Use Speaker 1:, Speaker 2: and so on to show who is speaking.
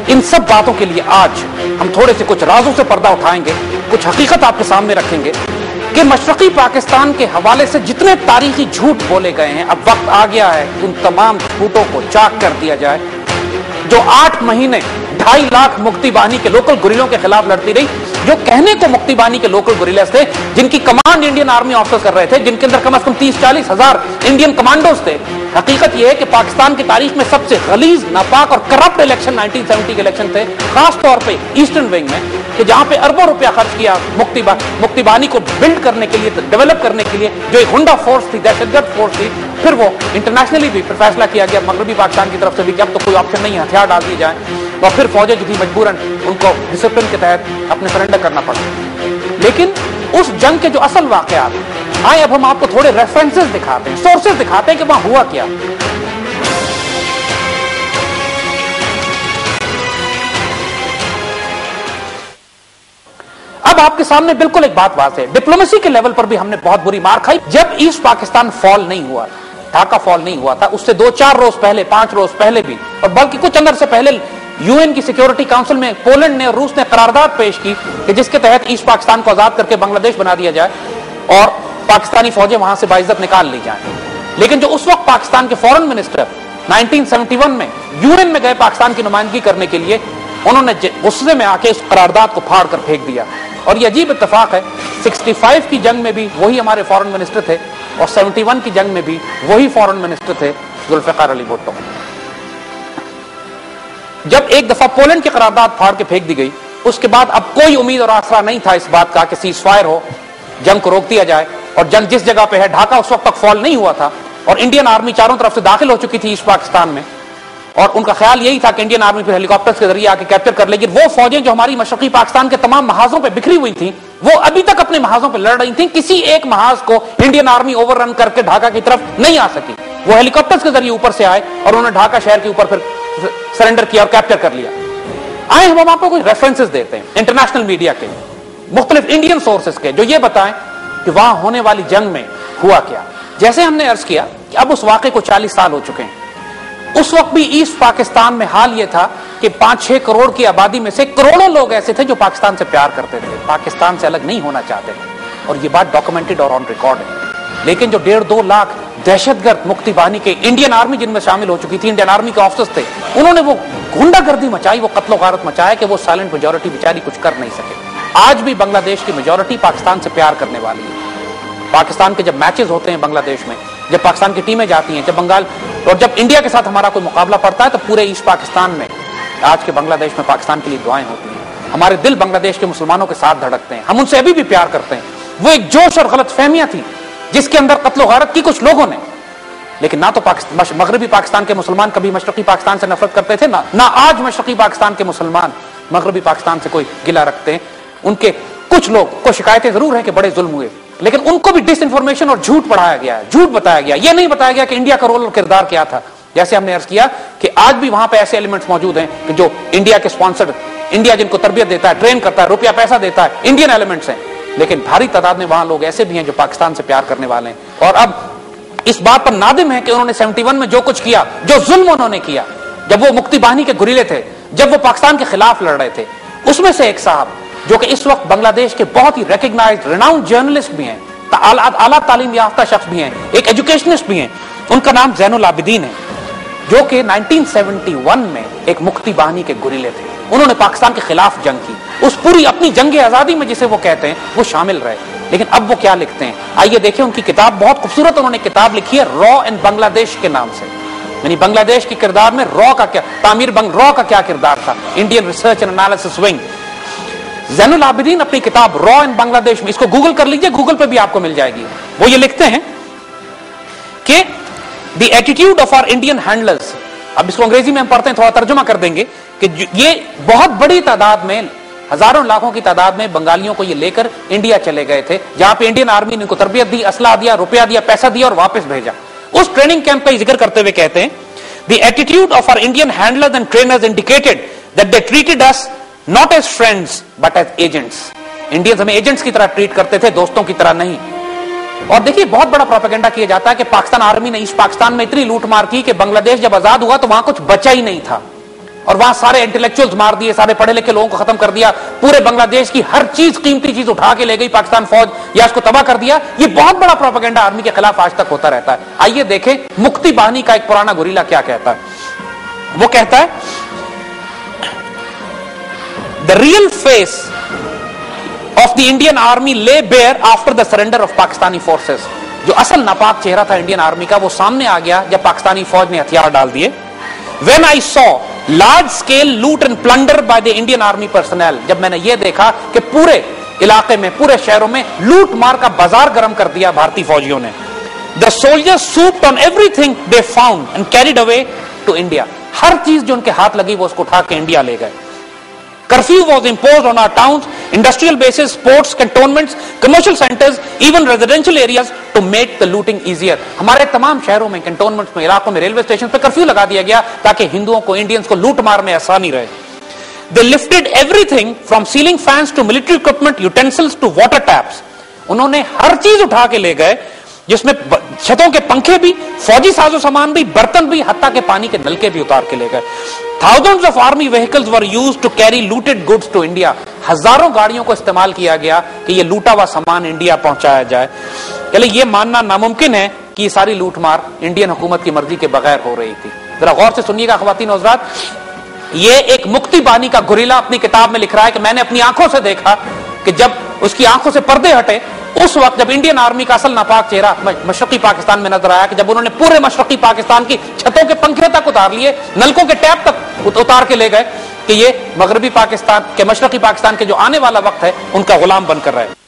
Speaker 1: इन सब बातों के लिए आज हम थोड़े से कुछ राजों से पर्दा उठाएंगे, कुछ हकीकत आपके सामने रखेंगे कि मशरकी पाकिस्तान के हवाले से जितने तारीखी झूठ बोले गए हैं, अब वक्त आ गया है उन तमाम झूठों को चाक कर दिया जाए। जो 8 महीने 2.5 लाख मुक्ति बाहिनी के लोकल गुरिल्लों के खिलाफ लड़ती रही, जो कहने को मुक्ति बाहिनी के लोकल गुरिल्लास थे, जिनकी कमांड इंडियन आर्मी ऑफिसर्स कर रहे थे, जिनके अंदर कम से कम 30-40 हजार इंडियन कमांडोज थे। हकीकत यह है कि पाकिस्तान की तारीख में सबसे गलीज, नापाक और करप्ट इलेक्शन 1970 के इलेक्शन थे, खासतौर पे ईस्टर्न विंग में, कि जहां पे अरबों रुपया खर्च किया मुक्ति बाहिनी को बिल्ड करने के लिए, डेवलप करने के लिए, जो एक हुंडा फोर्स थी, दहशतगर्द फोर्स थी। फिर वो इंटरनेशनली भी फैसला किया गया मगरबी पाकिस्तान की तरफ से भी कि अब तो कोई ऑप्शन नहीं है, हथियार डाल दिए जाए, और फिर फौजें जो थी मजबूरन उनको डिसिप्लिन के तहत अपने सरेंडर करना पड़ा। लेकिन उस जंग के जो असल वाकयात, आए अब हम आपको थोड़े रेफरेंसेस दिखाते हैं, सोर्सेस दिखाते हैं कि वहां हुआ क्या। अब आपके सामने बिल्कुल एक बात वाज़ेह है, डिप्लोमेसी के लेवल पर भी हमने बहुत बुरी मार खाई। जब ईस्ट पाकिस्तान फॉल नहीं हुआ, ढाका फॉल नहीं हुआ था, उससे 2-4 रोज पहले, 5 रोज पहले भी, और बल्कि कुछ अंदर से पहले यूएन की सिक्योरिटी काउंसिल में पोलैंड ने और रूस ने करारदाद पेश की कि जिसके तहत ईस्ट पाकिस्तान को आजाद करके बांग्लादेश बना दिया जाए और पाकिस्तानी फौजें वहां से बाइज्जत निकाल ली जाएं। लेकिन जो उस वक्त पाकिस्तान के फॉरेन मिनिस्टर 1971 में यूएन में गए पाकिस्तान की नुमाइंदगी करने के लिए, उन्होंने गुस्से में आके इस करारदाद को फाड़ कर फेंक दिया। और यह अजीब इत्तेफाक है, 65 की जंग में भी वही हमारे फॉरेन मिनिस्टर थे और 71 की जंग में भी वही फॉरेन मिनिस्टर थे जुल्फिकार अली भुट्टो। जब एक दफा पोलैंड की करारदाद फाड़ के फेंक दी गई, उसके बाद अब कोई उम्मीद और आसरा नहीं था इस बात का कि सीज फायर हो, जंग को रोक दिया जाए। और जंग जिस जगह पे है, ढाका उस वक्त तक फॉल नहीं हुआ था और इंडियन आर्मी चारों तरफ से दाखिल हो चुकी थी ईस्ट पाकिस्तान में, और उनका ख्याल यही था कि इंडियन आर्मी फिर हेलीकॉप्टर्स के जरिए आके कैप्चर कर लेगी। वो फौजें जो हमारी मशरकी पाकिस्तान के तमाम महाजों पे बिखरी हुई थी, वो अभी तक अपने महाजों पे लड़ रही थी। किसी एक महाज को इंडियन आर्मी ओवररन करके ढाका की तरफ नहीं आ सकी। वो हेलीकॉप्टर्स के जरिए ऊपर से आए और उन्होंने ढाका शहर के ऊपर फिर सरेंडर किया और कैप्चर कर लिया। आए हम आपको कुछ रेफरेंसेस देते हैं इंटरनेशनल मीडिया के, मुख्तलिफ इंडियन सोर्सेस के, जो ये बताएं कि वहां होने वाली जंग में हुआ क्या। जैसे हमने अर्ज किया कि अब उस वाकये को 40 साल हो चुके हैं। उस वक्त भी ईस्ट पाकिस्तान में हाल यह था कि 5-6 करोड़ की आबादी में से करोड़ों लोग ऐसे थे जो पाकिस्तान से प्यार करते थे, पाकिस्तान से अलग नहीं होना चाहते थे, और यह बात डॉक्यूमेंटेड और ऑन रिकॉर्ड है। लेकिन जो 1.5-2 लाख दहशतगर्द मुक्ति बाहिनी के, इंडियन आर्मी जिनमें शामिल हो चुकी थी, इंडियन आर्मी के ऑफिसर्स थे, उन्होंने वो गुंडागर्दी मचाई, वो कत्लो गारत मचाया कि वो साइलेंट मेजॉरिटी बेचारी कुछ कर नहीं सके। आज भी बांग्लादेश की मेजॉरिटी पाकिस्तान से प्यार करने वाली है। पाकिस्तान के जब मैचेस होते हैं बांग्लादेश में, जब पाकिस्तान की टीमें जाती हैं, जब बंगाल और जब इंडिया के साथ हमारा कोई मुकाबला पड़ता है, तो पूरे ईस्ट पाकिस्तान में, आज के बांग्लादेश में पाकिस्तान के लिए दुआएं होती हैं। हमारे दिल बांग्लादेश के मुसलमानों के साथ धड़कते हैं, हम उनसे अभी भी प्यार करते हैं। वो एक जोश और गलत फहमियां थी जिसके अंदर कत्लो गारत की कुछ लोगों ने, लेकिन ना तो मगरबी पाकिस्तान के मुसलमान कभी मशरकी पाकिस्तान से नफरत करते थे, ना आज मशरकी पाकिस्तान के मुसलमान मगरबी पाकिस्तान से कोई गिला रखते हैं। उनके कुछ लोग को शिकायतें जरूर हैं कि बड़े जुल्म हुए, लेकिन उनको भी डिसइंफॉर्मेशन और झूठ पढ़ाया गया है, झूठ बताया गया। यह नहीं बताया गया कि इंडिया का रोल और किरदार क्या था। जैसे हमने अर्ज किया कि आज भी वहां पे ऐसे एलिमेंट्स मौजूद हैं कि जो इंडिया के स्पॉन्सर्ड, इंडिया जिनको तरबियत देता है, ट्रेन करता है, रुपया पैसा देता है, इंडियन एलिमेंट्स हैं। लेकिन भारी तादाद में वहां लोग ऐसे भी हैं जो पाकिस्तान से प्यार करने वाले हैं। और अब इस बात पर नादिम है कि उन्होंने 71 में जो कुछ किया, जो जुल्म उन्होंने किया, जब वो मुक्ति बाहिनी के गुरिल्ले थे, जब वो पाकिस्तान के खिलाफ लड़ रहे थे, उसमें से एक साहब जो कि इस वक्त बांग्लादेश के बहुत ही रिकॉग्नाइज्ड रिनाउंड जर्नलिस्ट भी हैं, आला तालीम याफ्ता शख्स भी हैं, एक एजुकेशनिस्ट भी हैं, उनका नाम ज़ैनुल आबिदीन है, जो कि 1971 में एक मुक्ति बाहिनी के गुरिल्ले थे। उन्होंने पाकिस्तान के खिलाफ जंग की, उस पूरी अपनी जंग आजादी में जिसे वो कहते हैं वो शामिल रहे। लेकिन अब वो क्या लिखते हैं, आइए देखिए। उनकी किताब बहुत खूबसूरत, उन्होंने किताब लिखी है रॉ इन बांग्लादेश के नाम से, यानी बांग्लादेश की किरदार में रॉ का क्या, रॉ का क्या किरदार था, Indian research and analysis wing. Zainul Abidin अपनी किताब रॉ इन बांग्लादेश में, इसको गूगल कर लीजिए, गूगल पे भी आपको मिल जाएगी। वो ये लिखते हैं कि the attitude of our Indian handlers, अब इसको अंग्रेजी में हम पढ़ते हैं, थोड़ा तर्जुमा कर देंगे कि ये बहुत बड़ी तादाद में, हजारों लाखों की तादाद में बंगालियों को ये लेकर इंडिया चले गए थे, जहां पे इंडियन आर्मी ने इनको तरबियत दी, असला दिया, रुपया दिया, पैसा दिया और वापस भेजा। उस ट्रेनिंग कैंप का जिक्र करते हुए कहते हैं, the attitude of our Indian handlers and trainers indicated that they treated us not as friends but as agents. Indians हमें एजेंट्स की तरह ट्रीट करते थे, दोस्तों की तरह नहीं। और देखिए, बहुत बड़ा प्रोपेगेंडा किया जाता है कि पाकिस्तान आर्मी ने ईस्ट पाकिस्तान में इतनी लूट मार की कि बांग्लादेश जब आजाद हुआ तो वहां कुछ बचा ही नहीं था। और वहां सारे इंटेलेक्चुअल्स मार दिए, सारे पढ़े लिखे लोगों को खत्म कर दिया, पूरे बांग्लादेश की हर चीज, कीमती चीज उठा के ले गई पाकिस्तान फौज, या इसको तबाह कर दिया। ये बहुत बड़ा प्रोपेगेंडा आर्मी के खिलाफ आज तक होता रहता है। आइए देखें मुक्ति बाहिनी का एक पुराना गुरीला क्या कहता है। वो कहता है, the real face of the Indian army lay bare after the surrender of Pakistani forces. जो असल नापाक चेहरा था इंडियन आर्मी का, वो सामने आ गया जब पाकिस्तानी फौज ने हथियार डाल दिए। When I saw large scale loot and plunder by the Indian Army personnel, जब मैंने ये देखा कि पूरे इलाके में, पूरे शहरों में लूट मार का बाजार गर्म कर दिया भारतीय फौजियों ने। The soldiers swooped on everything they found and carried away to India. हर चीज जो उनके हाथ लगी वो उसको उठा के इंडिया ले गए। Curfew was imposed on our towns, industrial bases, ports, cantonments, commercial centers, even residential areas to make the looting easier. हमारे तमाम शहरों में, कैंटोनमेंट्स में, इलाकों में, रेलवे स्टेशन पे कर्फ्यू लगा दिया गया ताकि हिंदुओं को, इंडियंस को लूट मार में आसानी रहे। They lifted everything from ceiling fans to military equipment, utensils to water taps. उन्होंने हर चीज उठा के ले गए, जिसमें छतों के पंखे भी, फौजी साजो सामान भी, बर्तन भी, हत्ता के पानी के नलके भी उतार के ले गए। Thousands of army vehicles were used to carry looted goods to India. हजारों गाड़ियों को इस्तेमाल किया गया कि ये लूटा हुआ सामान इंडिया पहुंचाया जाए। चले ये मानना नामुमकिन है कि ये सारी लूटमार इंडियन हुकूमत की मर्जी के बगैर हो रही थी। जरा गौर से सुनिएगा ख्वातीन और हज़रात, ये एक मुक्ति बानी का गुरीला अपनी किताब में लिख रहा है कि मैंने अपनी आंखों से देखा कि जब उसकी आंखों से पर्दे हटे, उस वक्त जब इंडियन आर्मी का असल नापाक चेहरा मशरकी पाकिस्तान में नजर आया, कि जब उन्होंने पूरे मशरकी पाकिस्तान की छतों के पंखे तक उतार लिए, नलकों के टैप तक उतार के ले गए, कि ये मगरबी पाकिस्तान के, मशरकी पाकिस्तान के जो आने वाला वक्त है उनका गुलाम बनकर रहे।